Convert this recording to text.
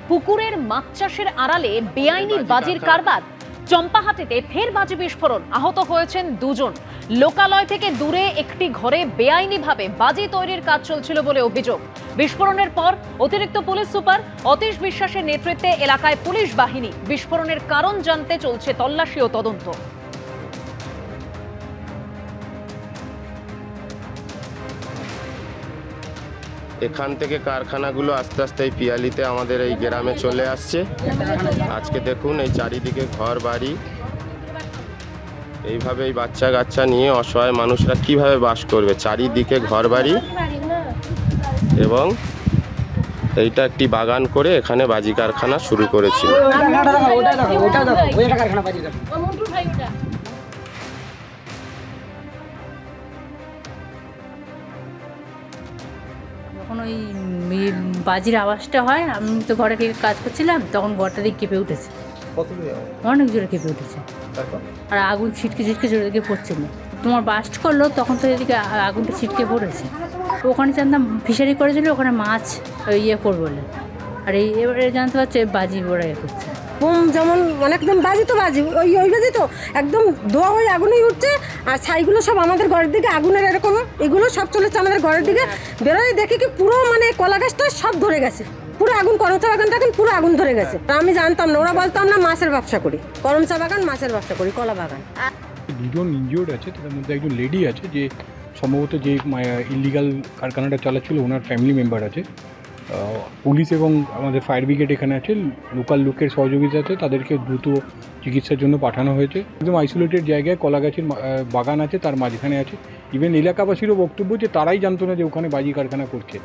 পুকুরের মাছ চাষের আড়ালে বেআইনি বাজির কারবার। চম্পাহাটিতে ফের বাজি বিস্ফোরণ, আহত হয়েছেন দুজন। লোকালয় থেকে দূরে একটি ঘরে বেআইনিভাবে বাজি তৈরির কাজ চলছিল বলে অভিযোগ। বিস্ফোরণের পর অতিরিক্ত পুলিশ সুপার অতীশ বিশ্বাসের নেতৃত্বে এলাকায় পুলিশ বাহিনী। বিস্ফোরণের কারণ জানতে চলছে তল্লাশি ও তদন্ত। এখান থেকে কারখানাগুলো আস্তে আস্তে এই পিয়ালিতে আমাদের এই গ্রামে চলে আসছে। আজকে দেখুন এই চারিদিকে ঘর বাড়ি, এইভাবে এই বাচ্চা কাচ্চা নিয়ে অসহায় মানুষরা কিভাবে বাস করবে। চারিদিকে ঘর বাড়ি এবং এইটা একটি বাগান করে এখানে বাজি কারখানা শুরু করেছিল। যখন ওই বাজির আওয়াজটা হয়, আমি তো ঘরে থেকে কাজ করছিলাম, তখন ঘরটা দিকে কেঁপে উঠেছে, অনেক জোরে কেঁপে উঠেছে। আর আগুন ছিটকে ছিটকে জোরে দিকে পড়ছিল। তোমার বাস্ট করলো, তখন তো এদিকে আগুনটা ছিটকে পড়েছে। ওখানে জানতাম ফিশারি করেছিল, ওখানে মাছ ইয়ে করবো বলে। আর এই এবারে জানতে পারছে বাজি ওরা ইয়ে করছে। বোম যেমন একদম বাজি তো বাজি, ওই বাজি তো একদম ধোয়া হয়ে আগুনেই উঠছে। আর ছাইগুলো সব আমাদের ঘরের দিকে আগুনের এরকম এগুলো সব চলেছে আমাদের ঘরের দিকে। বেরোয় দেখি কি পুরো কলা গাছটা সব ধরে গেছে, পুরো আগুন। করমচা বাগানটা এখন পুরো আগুন ধরে গেছে। আমি জানতাম না, ওরা বলতো আমরা মাছের ব্যবসা করি, করমচা বাগান মাছের ব্যবসা করি, কলা বাগান। দুজন ইনজিওর্ড আছে, তার মধ্যে একজন লেডি আছে যে সম্ভবত যে ইলিগাল কারখানাটা চালাচ্ছিল ওনার ফ্যামিলি মেম্বার আছে। পুলিশ এবং আমাদের ফায়ার ব্রিগেড এখানে আছে, লোকাল লোকের সহযোগিতা আছে, তাদেরকে দ্রুত চিকিৎসার জন্য পাঠানো হয়েছে। একদম আইসোলেটেড জায়গায় কলা গাছের বাগান আছে, তার মাঝখানে আছে। ইভেন এলাকাবাসীরও বক্তব্য যে তারাই জানতো না যে ওখানে বাজি কারখানা করছে।